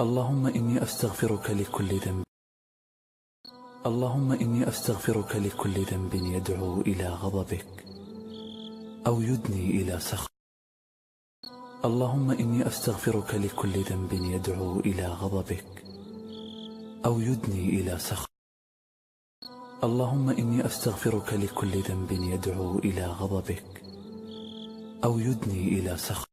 اللهم إني أستغفرك لكل ذنب. اللهم إني أستغفرك لكل ذنب يدعو إلى غضبك أو يدني إلى سخط. اللهم إني أستغفرك لكل ذنب يدعو إلى غضبك أو يدني إلى سخط. اللهم إني أستغفرك لكل ذنب يدعو إلى غضبك أو يدني إلى سخط.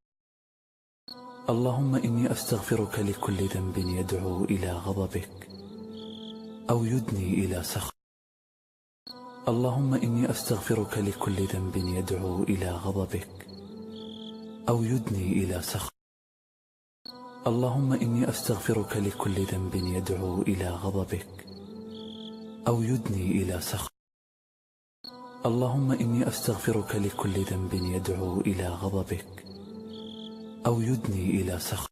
اللهم إني أستغفرك لكل ذنب يدعو إلى غضبك أو يدني إلى سخط. اللهم إني أستغفرك لكل ذنب يدعو إلى غضبك أو يدني إلى سخط. اللهم إني أستغفرك لكل ذنب يدعو إلى غضبك أو يدني إلى سخط. اللهم إني أستغفرك لكل ذنب يدعو إلى غضبك أو يدني إلى سخط.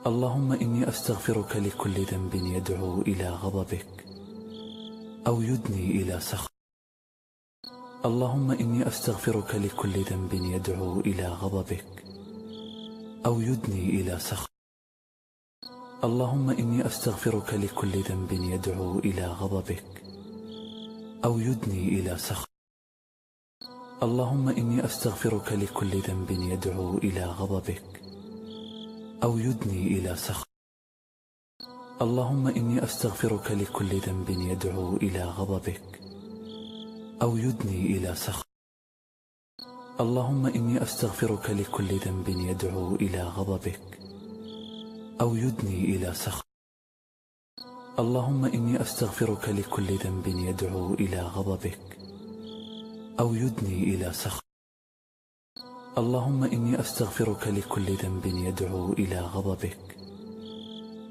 اللهم إني أستغفرك لكل ذنب يدعو إلى غضبك أو يدني إلى سخط. اللهم إني أستغفرك لكل ذنب يدعو إلى غضبك أو يدني إلى سخط. اللهم إني أستغفرك لكل ذنب يدعو إلى غضبك أو يدني إلى سخط. اللهم إني أستغفرك لكل ذنب يدعو إلى غضبك أو يدني إلى سخط. اللهم إني أستغفرك لكل ذنب يدعو إلى غضبك أو يدني إلى سخط. اللهم إني أستغفرك لكل ذنب يدعو إلى غضبك أو يدني إلى سخط. اللهم إني أستغفرك لكل ذنب يدعو إلى غضبك أو يدني إلى سخط. اللهم إني أستغفرك لكل ذنب يدعو إلى غضبك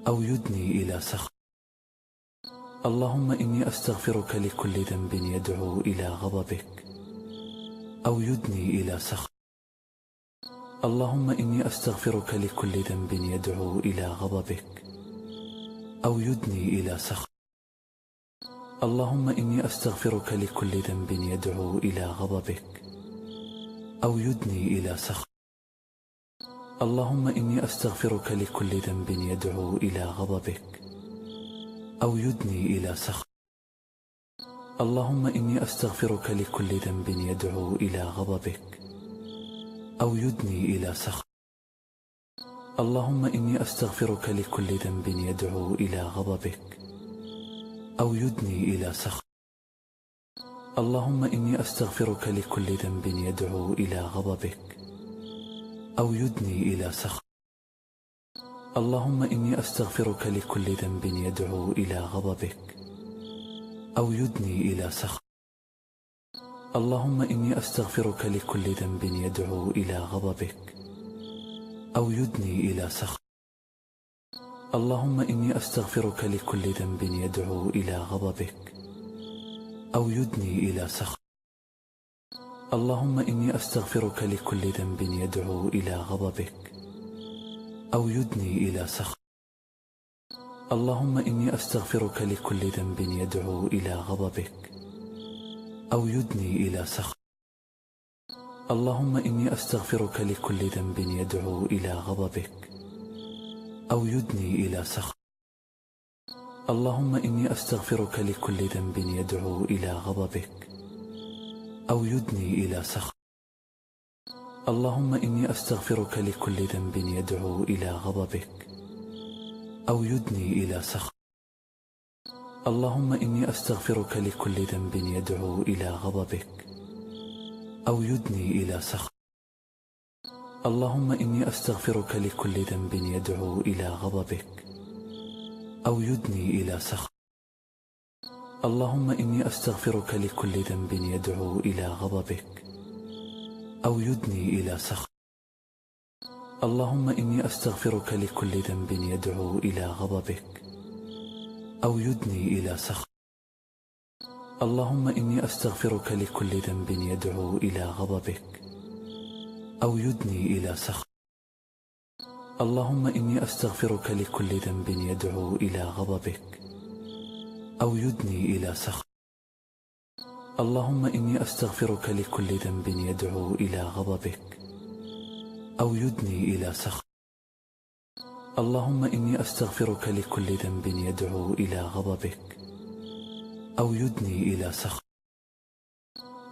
أو يدني إلى سخط. اللهم إني أستغفرك لكل ذنب يدعو إلى غضبك أو يدني إلى سخط. اللهم إني أستغفرك لكل ذنب يدعو إلى غضبك أو يدني إلى سخط. اللهم إني أستغفرك لكل ذنب يدعو إلى غضبك أو يدني إلى سخط. اللهم إني أستغفرك لكل ذنب يدعو إلى غضبك أو يدني إلى سخط. اللهم إني أستغفرك لكل ذنب يدعو إلى غضبك أو يدني إلى سخط. اللهم إني أستغفرك لكل ذنب يدعو إلى غضبك أو يدني إلى سخط. اللهم إني أستغفرك لكل ذنب يدعو إلى غضبك أو يدني إلى سخط. اللهم إني أستغفرك لكل ذنب يدعو إلى غضبك أو يدني إلى سخط. اللهم إني أستغفرك لكل ذنب يدعو إلى غضبك أو يدني إلى سخط. اللهم إني أستغفرك لكل ذنب يدعو إلى غضبك أو يدني إلى سخط. اللهم إني أستغفرك لكل ذنب يدعو إلى غضبك أو يدني إلى سخط. اللهم إني أستغفرك لكل ذنب يدعو إلى غضبك أو يدني إلى سخط. اللهم إني أستغفرك لكل ذنب يدعو إلى غضبك أو يدني إلى سخط. اللهم إني أستغفرك لكل ذنب يدعو إلى غضبك أو يدني إلى سخط. اللهم إني أستغفرك لكل ذنب يدعو إلى غضبك أو يدني إلى سخط. اللهم إني أستغفرك لكل ذنب يدعو إلى غضبك أو يدني إلى سخط. اللهم إني أستغفرك لكل ذنب يدعو إلى غضبك أو يدني إلى سخط. اللهم إني أستغفرك لكل ذنب يدعو إلى غضبك أو يدني إلى سخط. اللهم إني أستغفرك لكل ذنب يدعو إلى غضبك أو يدني إلى سخط. اللهم إني أستغفرك لكل ذنب يدعو إلى غضبك أو يدني إلى سخط. اللهم إني أستغفرك لكل ذنب يدعو إلى غضبك أو يدني إلى سخط. اللهم إني أستغفرك لكل ذنب يدعو إلى غضبك أو يدني إلى سخط. اللهم إني أستغفرك لكل ذنب يدعو إلى غضبك أو يدني إلى سخطك.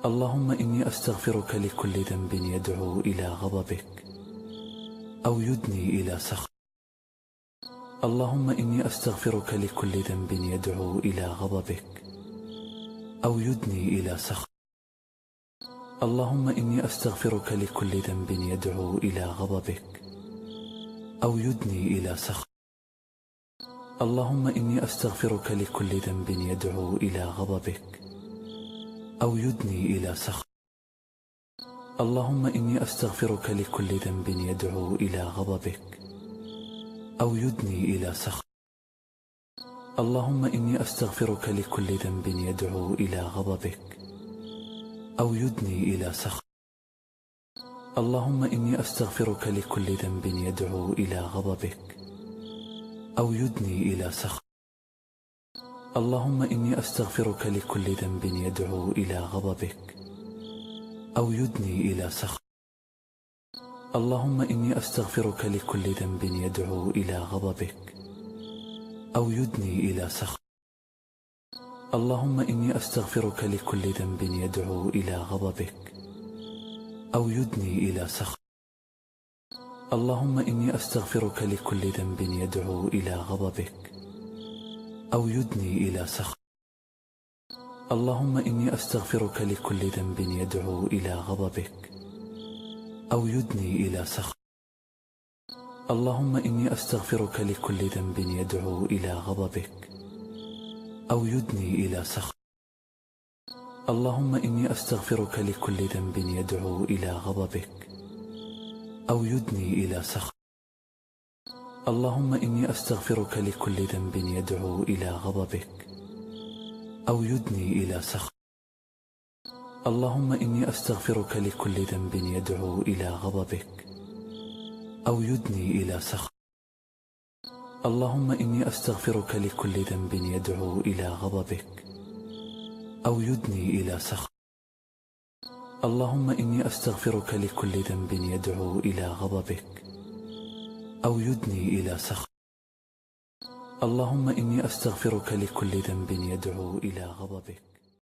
اللهم إني أستغفرك لكل ذنب يدعو إلى غضبك أو يدني إلى سخطك. اللهم إني أستغفرك لكل ذنب يدعو إلى غضبك أو يدني إلى سخطك. اللهم إني أستغفرك لكل ذنب يدعو إلى غضبك أو يدني إلى سخطك. اللهم إني أستغفرك لكل ذنب يدعو إلى غضبك أو يدني إلى سخطك. اللهم إني أستغفرك لكل ذنب يدعو إلى غضبك أو يدني إلى سخطك. اللهم إني أستغفرك لكل ذنب يدعو إلى غضبك أو يدني إلى سخطك. اللهم إني أستغفرك لكل ذنب يدعو إلى غضبك أو يدني إلى سخطك. اللهم إني أستغفرك لكل ذنب يدعو إلى غضبك أو يدني إلى سخطك. اللهم إني أستغفرك لكل ذنب يدعو إلى غضبك أو يدني إلى سخطك. اللهم إني أستغفرك لكل ذنب يدعو إلى غضبك أو يدني إلى سخطك. اللهم إني أستغفرك لكل ذنب يدعو إلى غضبك أو يدني إلى سخطك. اللهم إني أستغفرك لكل ذنب يدعو إلى غضبك أو يدني إلى سخطك. اللهم إني أستغفرك لكل ذنب يدعو إلى غضبك أو يدني إلى سخطك. اللهم إني أستغفرك لكل ذنب يدعو إلى غضبك أو يدني إلى سخطك. اللهم إني أستغفرك لكل ذنب يدعو إلى غضبك أو يدني إلى سخطك. اللهم إني أستغفرك لكل ذنب يدعو إلى غضبك أو يدني إلى سخطك. اللهم إني أستغفرك لكل ذنب يدعو إلى غضبك أو يدني إلى سخطك. اللهم إني أستغفرك لكل ذنب يدعو إلى غضبك أو يدني إلى سخطك. اللهم إني أستغفرك لكل ذنب يدعو إلى غضبك